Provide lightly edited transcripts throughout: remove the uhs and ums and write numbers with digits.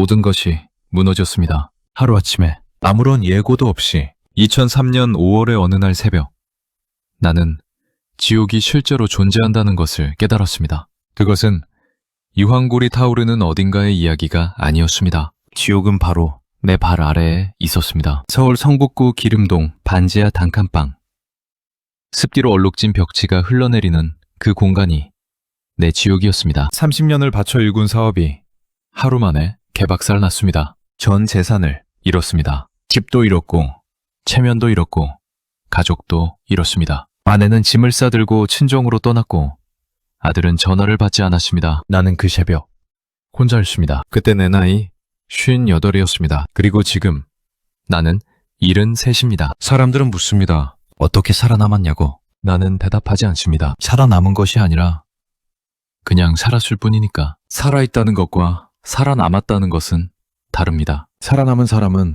모든 것이 무너졌습니다. 하루아침에 아무런 예고도 없이 2003년 5월의 어느 날 새벽, 나는 지옥이 실제로 존재한다는 것을 깨달았습니다. 그것은 이황골이 타오르는 어딘가의 이야기가 아니었습니다. 지옥은 바로 내 발 아래에 있었습니다. 서울 성북구 기름동 반지하 단칸방. 습기로 얼룩진 벽지가 흘러내리는 그 공간이 내 지옥이었습니다. 30년을 바쳐 일군 사업이 하루 만에 개박살 났습니다. 전 재산을 잃었습니다. 집도 잃었고, 체면도 잃었고, 가족도 잃었습니다. 아내는 짐을 싸들고 친정으로 떠났고, 아들은 전화를 받지 않았습니다. 나는 그 새벽 혼자였습니다. 그때 내 나이 58이었습니다. 그리고 지금 나는 73입니다. 사람들은 묻습니다. 어떻게 살아남았냐고. 나는 대답하지 않습니다. 살아남은 것이 아니라 그냥 살았을 뿐이니까. 살아있다는 것과 살아남았다는 것은 다릅니다. 살아남은 사람은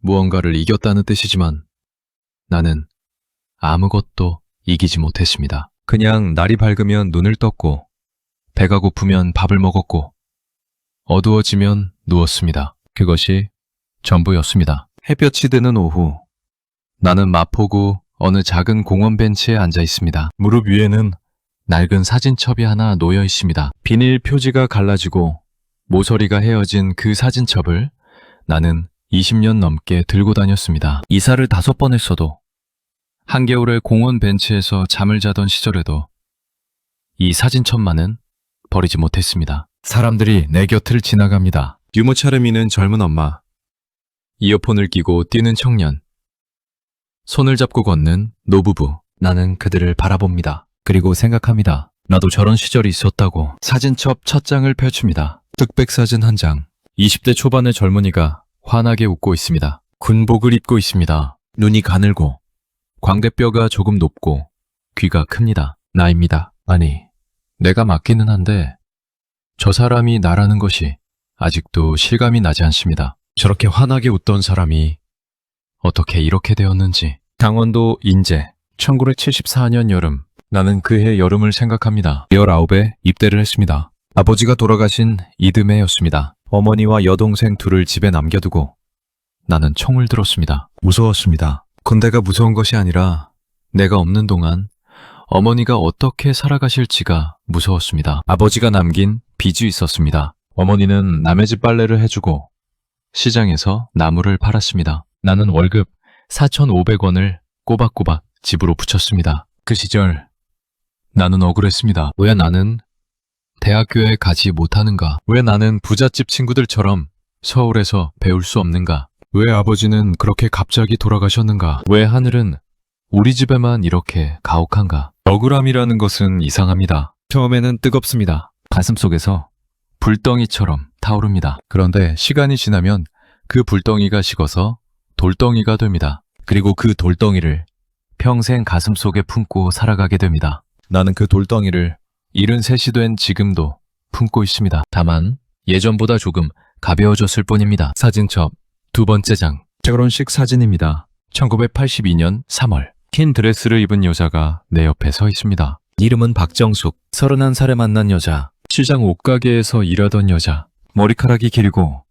무언가를 이겼다는 뜻이지만 나는 아무것도 이기지 못했습니다. 그냥 날이 밝으면 눈을 떴고, 배가 고프면 밥을 먹었고, 어두워지면 누웠습니다. 그것이 전부였습니다. 햇볕이 드는 오후, 나는 마포구 어느 작은 공원 벤치에 앉아 있습니다. 무릎 위에는 낡은 사진첩이 하나 놓여 있습니다. 비닐 표지가 갈라지고 모서리가 헤어진 그 사진첩을 나는 20년 넘게 들고 다녔습니다. 이사를 5번 했어도, 한겨울에 공원 벤치에서 잠을 자던 시절에도 이 사진첩만은 버리지 못했습니다. 사람들이 내 곁을 지나갑니다. 유모차를 미는 젊은 엄마, 이어폰을 끼고 뛰는 청년, 손을 잡고 걷는 노부부. 나는 그들을 바라봅니다. 그리고 생각합니다. 나도 저런 시절이 있었다고. 사진첩 첫 장을 펼칩니다. 흑백사진 한 장. 20대 초반의 젊은이가 환하게 웃고 있습니다. 군복을 입고 있습니다. 눈이 가늘고 광대뼈가 조금 높고 귀가 큽니다. 나입니다. 아니, 내가 맞기는 한데 저 사람이 나라는 것이 아직도 실감이 나지 않습니다. 저렇게 환하게 웃던 사람이 어떻게 이렇게 되었는지. 강원도 인제 1974년 여름. 나는 그해 여름을 생각합니다. 19에 입대를 했습니다. 아버지가 돌아가신 이듬해였습니다. 어머니와 여동생 둘을 집에 남겨두고 나는 총을 들었습니다. 무서웠습니다. 군대가 무서운 것이 아니라 내가 없는 동안 어머니가 어떻게 살아가실지가 무서웠습니다. 아버지가 남긴 빚이 있었습니다. 어머니는 남의 집 빨래를 해주고 시장에서 나무를 팔았습니다. 나는 월급 4,500원을 꼬박꼬박 집으로 붙였습니다. 그 시절 나는 억울했습니다. 왜 나는 대학교에 가지 못하는가? 왜 나는 부잣집 친구들처럼 서울에서 배울 수 없는가? 왜 아버지는 그렇게 갑자기 돌아가셨는가? 왜 하늘은 우리 집에만 이렇게 가혹한가? 억울함이라는 것은 이상합니다. 처음에는 뜨겁습니다. 가슴속에서 불덩이처럼 타오릅니다. 그런데 시간이 지나면 그 불덩이가 식어서 돌덩이가 됩니다. 그리고 그 돌덩이를 평생 가슴속에 품고 살아가게 됩니다. 나는 그 돌덩이를 73이 된 지금도 품고 있습니다. 다만 예전보다 조금 가벼워졌을 뿐입니다. 사진첩 2번째 장. 결혼식 사진입니다. 1982년 3월. 흰 드레스를 입은 여자가 내 옆에 서 있습니다. 이름은 박정숙. 31살에 만난 여자. 시장 옷가게에서 일하던 여자. 머리카락이 길고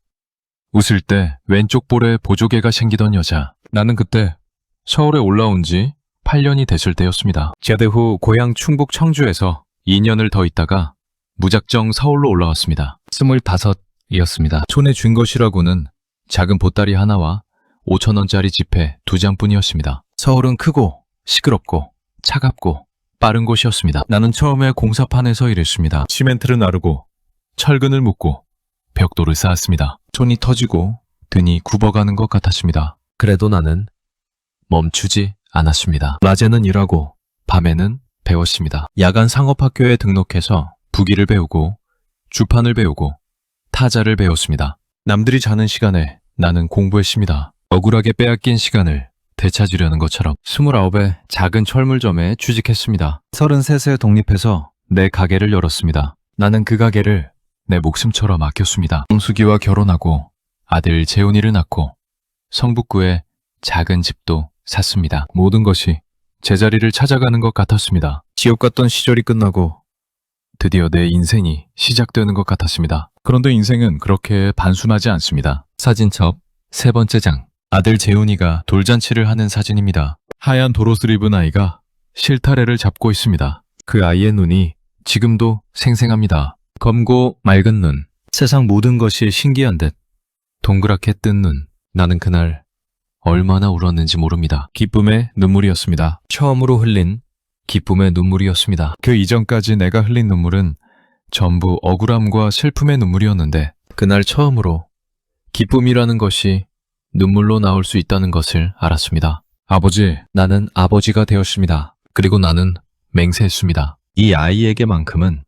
웃을 때 왼쪽 볼에 보조개가 생기던 여자. 나는 그때 서울에 올라온 지 8년이 됐을 때였습니다. 제대 후 고향 충북 청주에서 2년을 더 있다가 무작정 서울로 올라왔습니다. 25이었습니다. 촌에 준 것이라고는 작은 보따리 하나와 5,000원짜리 지폐 2장뿐이었습니다. 서울은 크고 시끄럽고 차갑고 빠른 곳이었습니다. 나는 처음에 공사판에서 일했습니다. 시멘트를 나르고 철근을 묶고 벽돌을 쌓았습니다. 손이 터지고 등이 굽어가는 것 같았습니다. 그래도 나는 멈추지 않았습니다. 낮에는 일하고 밤에는 배웠습니다. 야간 상업학교에 등록해서 부기를 배우고 주판을 배우고 타자를 배웠습니다. 남들이 자는 시간에 나는 공부했습니다. 억울하게 빼앗긴 시간을 되찾으려는 것처럼. 29에 작은 철물점에 취직했습니다. 33세 독립해서 내 가게를 열었습니다. 나는 그 가게를 내 목숨처럼 아꼈습니다. 정수기와 결혼하고 아들 재훈이를 낳고 성북구에 작은 집도 샀습니다. 모든 것이 제자리를 찾아가는 것 같았습니다. 지옥 같던 시절이 끝나고 드디어 내 인생이 시작되는 것 같았습니다. 그런데 인생은 그렇게 단순하지 않습니다. 사진첩 세 번째 장. 아들 재훈이가 돌잔치를 하는 사진입니다. 하얀 도로스를 입은 아이가 실타래를 잡고 있습니다. 그 아이의 눈이 지금도 생생합니다. 검고 맑은 눈. 세상 모든 것이 신기한 듯 동그랗게 뜬 눈. 나는 그날 얼마나 울었는지 모릅니다. 기쁨의 눈물이었습니다. 처음으로 흘린 기쁨의 눈물이었습니다. 그 이전까지 내가 흘린 눈물은 전부 억울함과 슬픔의 눈물이었는데 그날 처음으로 기쁨이라는 것이 눈물로 나올 수 있다는 것을 알았습니다. 아버지, 나는 아버지가 되었습니다. 그리고 나는 맹세했습니다. 이 아이에게만큼은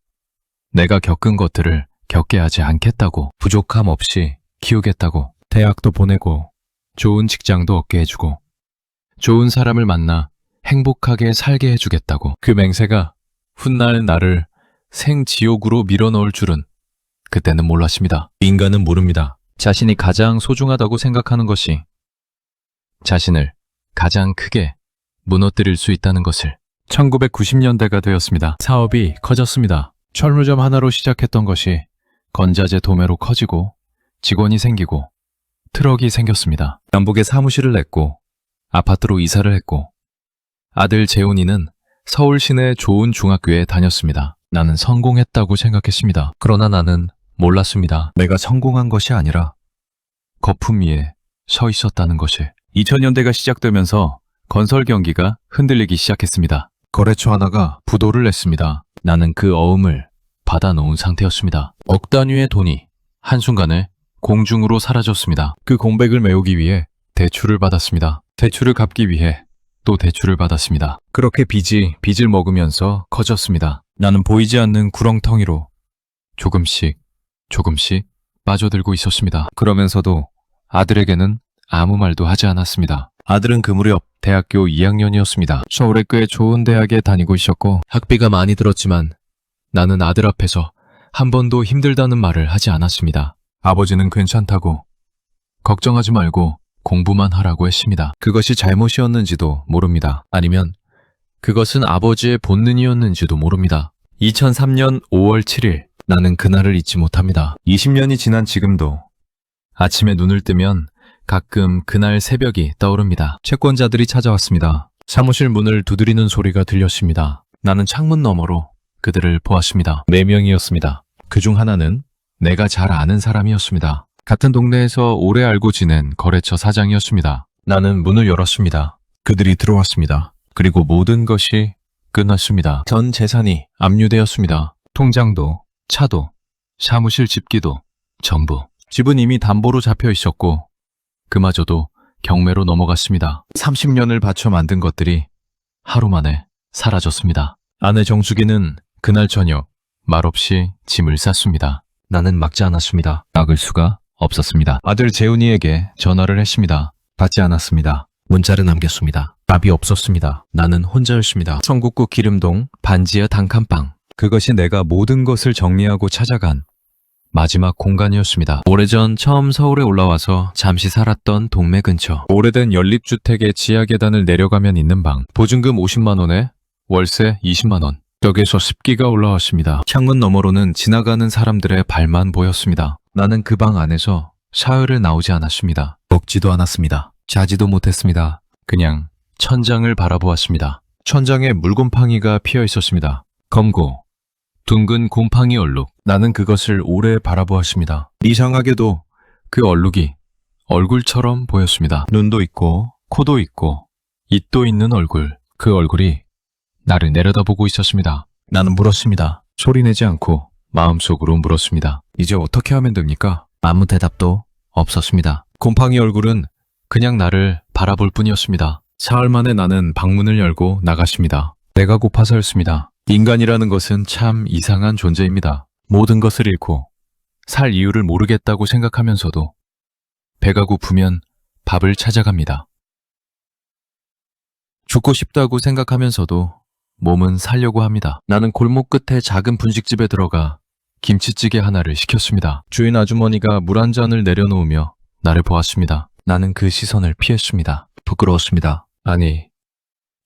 내가 겪은 것들을 겪게 하지 않겠다고, 부족함 없이 키우겠다고, 대학도 보내고 좋은 직장도 얻게 해주고 좋은 사람을 만나 행복하게 살게 해주겠다고. 그 맹세가 훗날 나를 생지옥으로 밀어넣을 줄은 그때는 몰랐습니다. 인간은 모릅니다. 자신이 가장 소중하다고 생각하는 것이 자신을 가장 크게 무너뜨릴 수 있다는 것을. 1990년대가 되었습니다. 사업이 커졌습니다. 철물점 하나로 시작했던 것이 건자재 도매로 커지고 직원이 생기고 트럭이 생겼습니다. 남북에 사무실을 냈고 아파트로 이사를 했고 아들 재훈이는 서울 시내 좋은 중학교에 다녔습니다. 나는 성공했다고 생각했습니다. 그러나 나는 몰랐습니다. 내가 성공한 것이 아니라 거품 위에 서 있었다는 것을. 2000년대가 시작되면서 건설 경기가 흔들리기 시작했습니다. 거래처 하나가 부도를 냈습니다. 나는 그 어음을 받아놓은 상태였습니다. 억 단위의 돈이 한순간에 공중으로 사라졌습니다. 그 공백을 메우기 위해 대출을 받았습니다. 대출을 갚기 위해 또 대출을 받았습니다. 그렇게 빚이 빚을 먹으면서 커졌습니다. 나는 보이지 않는 구렁텅이로 조금씩 빠져들고 있었습니다. 그러면서도 아들에게는 아무 말도 하지 않았습니다. 아들은 그 무렵 대학교 2학년이었습니다. 서울의 꽤 좋은 대학에 다니고 있었고 학비가 많이 들었지만 나는 아들 앞에서 한 번도 힘들다는 말을 하지 않았습니다. 아버지는 괜찮다고, 걱정하지 말고 공부만 하라고 했습니다. 그것이 잘못이었는지도 모릅니다. 아니면 그것은 아버지의 본능이었는지도 모릅니다. 2003년 5월 7일, 나는 그날을 잊지 못합니다. 20년이 지난 지금도 아침에 눈을 뜨면 가끔 그날 새벽이 떠오릅니다. 채권자들이 찾아왔습니다. 사무실 문을 두드리는 소리가 들렸습니다. 나는 창문 너머로 그들을 보았습니다. 4명이었습니다. 그중 하나는 내가 잘 아는 사람이었습니다. 같은 동네에서 오래 알고 지낸 거래처 사장이었습니다. 나는 문을 열었습니다. 그들이 들어왔습니다. 그리고 모든 것이 끝났습니다. 전 재산이 압류되었습니다. 통장도, 차도, 사무실 집기도 전부. 집은 이미 담보로 잡혀 있었고 그마저도 경매로 넘어갔습니다. 30년을 바쳐 만든 것들이 하루 만에 사라졌습니다. 아내 정숙이는 그날 저녁 말없이 짐을 쌌습니다. 나는 막지 않았습니다. 막을 수가 없었습니다. 아들 재훈이에게 전화를 했습니다. 받지 않았습니다. 문자를 남겼습니다. 답이 없었습니다. 나는 혼자였습니다. 성북구 기름동 반지하 단칸방. 그것이 내가 모든 것을 정리하고 찾아간 마지막 공간이었습니다. 오래전 처음 서울에 올라와서 잠시 살았던 동네 근처. 오래된 연립주택의 지하 계단을 내려가면 있는 방. 보증금 50만 원에 월세 20만 원. 벽에서 습기가 올라왔습니다. 창문 너머로는 지나가는 사람들의 발만 보였습니다. 나는 그 방 안에서 사흘을 나오지 않았습니다. 먹지도 않았습니다. 자지도 못했습니다. 그냥 천장을 바라보았습니다. 천장에 물곰팡이가 피어 있었습니다. 검고 둥근 곰팡이 얼룩. 나는 그것을 오래 바라보았습니다. 이상하게도 그 얼룩이 얼굴처럼 보였습니다. 눈도 있고 코도 있고 입도 있는 얼굴. 그 얼굴이 나를 내려다보고 있었습니다. 나는 물었습니다. 소리내지 않고 마음속으로 물었습니다. 이제 어떻게 하면 됩니까? 아무 대답도 없었습니다. 곰팡이 얼굴은 그냥 나를 바라볼 뿐이었습니다. 사흘 만에 나는 방문을 열고 나갔습니다. 배가 고파서였습니다. 인간이라는 것은 참 이상한 존재입니다. 모든 것을 잃고 살 이유를 모르겠다고 생각하면서도 배가 고프면 밥을 찾아갑니다. 죽고 싶다고 생각하면서도 몸은 살려고 합니다. 나는 골목 끝에 작은 분식집에 들어가 김치찌개 하나를 시켰습니다. 주인 아주머니가 물 한 잔을 내려놓으며 나를 보았습니다. 나는 그 시선을 피했습니다. 부끄러웠습니다. 아니,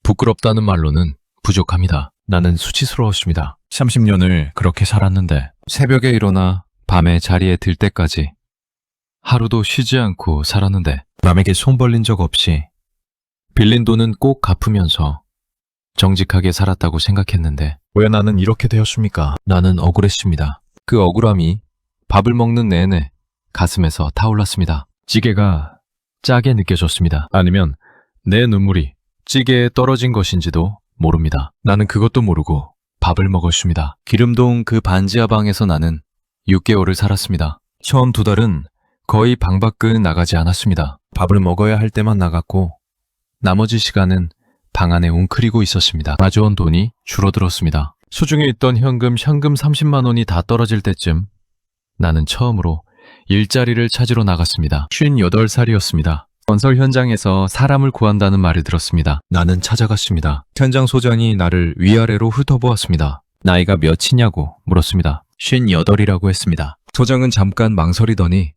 부끄럽다는 말로는 부족합니다. 나는 수치스러웠습니다. 30년을 그렇게 살았는데 새벽에 일어나 밤에 자리에 들 때까지 하루도 쉬지 않고 살았는데 남에게 손 벌린 적 없이 빌린 돈은 꼭 갚으면서 정직하게 살았다고 생각했는데 왜 나는 이렇게 되었습니까? 나는 억울했습니다. 그 억울함이 밥을 먹는 내내 가슴에서 타올랐습니다. 찌개가 짜게 느껴졌습니다. 아니면 내 눈물이 찌개에 떨어진 것인지도 모릅니다. 나는 그것도 모르고 밥을 먹었습니다. 기름동 그 반지하 방에서 나는 6개월을 살았습니다. 처음 2달은 거의 방 밖은 나가지 않았습니다. 밥을 먹어야 할 때만 나갔고 나머지 시간은 방 안에 웅크리고 있었습니다. 가져온 돈이 줄어들었습니다. 수중에 있던 현금 30만 원이 다 떨어질 때쯤 나는 처음으로 일자리를 찾으러 나갔습니다. 58살이었습니다. 건설 현장에서 사람을 구한다는 말을 들었습니다. 나는 찾아갔습니다. 현장 소장이 나를 위아래로 훑어보았습니다. 나이가 몇이냐고 물었습니다. 58이라고 했습니다. 소장은 잠깐 망설이더니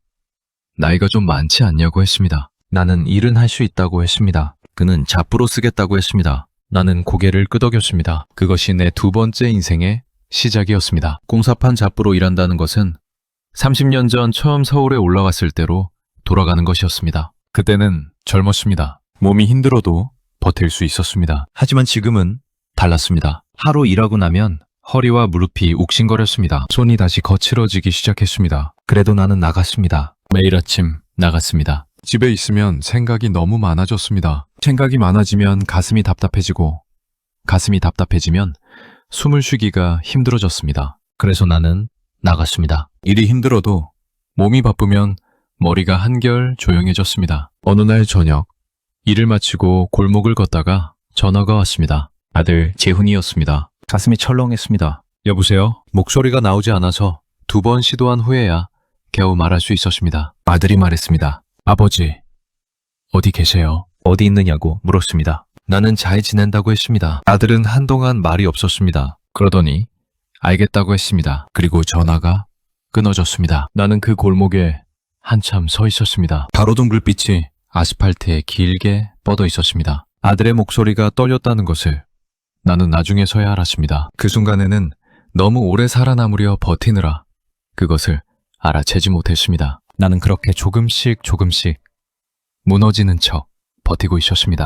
나이가 좀 많지 않냐고 했습니다. 나는 일은 할 수 있다고 했습니다. 그는 잡부로 쓰겠다고 했습니다. 나는 고개를 끄덕였습니다. 그것이 내 2번째 인생의 시작이었습니다. 공사판 잡부로 일한다는 것은 30년 전 처음 서울에 올라갔을 때로 돌아가는 것이었습니다. 그때는 젊었습니다. 몸이 힘들어도 버틸 수 있었습니다. 하지만 지금은 달랐습니다. 하루 일하고 나면 허리와 무릎이 욱신거렸습니다. 손이 다시 거칠어지기 시작했습니다. 그래도 나는 나갔습니다. 매일 아침 나갔습니다. 집에 있으면 생각이 너무 많아졌습니다. 생각이 많아지면 가슴이 답답해지고 가슴이 답답해지면 숨을 쉬기가 힘들어졌습니다. 그래서 나는 나갔습니다. 일이 힘들어도 몸이 바쁘면 머리가 한결 조용해졌습니다. 어느 날 저녁 일을 마치고 골목을 걷다가 전화가 왔습니다. 아들 재훈이었습니다. 가슴이 철렁했습니다. 여보세요? 목소리가 나오지 않아서 2번 시도한 후에야 겨우 말할 수 있었습니다. 아들이 말했습니다. 아버지, 어디 계세요? 어디 있느냐고 물었습니다. 나는 잘 지낸다고 했습니다. 아들은 한동안 말이 없었습니다. 그러더니 알겠다고 했습니다. 그리고 전화가 끊어졌습니다. 나는 그 골목에 한참 서 있었습니다. 가로등 불빛이 아스팔트에 길게 뻗어 있었습니다. 아들의 목소리가 떨렸다는 것을 나는 나중에서야 알았습니다. 그 순간에는 너무 오래 살아남으려 버티느라 그것을 알아채지 못했습니다. 나는 그렇게 조금씩 무너지는 척 버티고 있었습니다.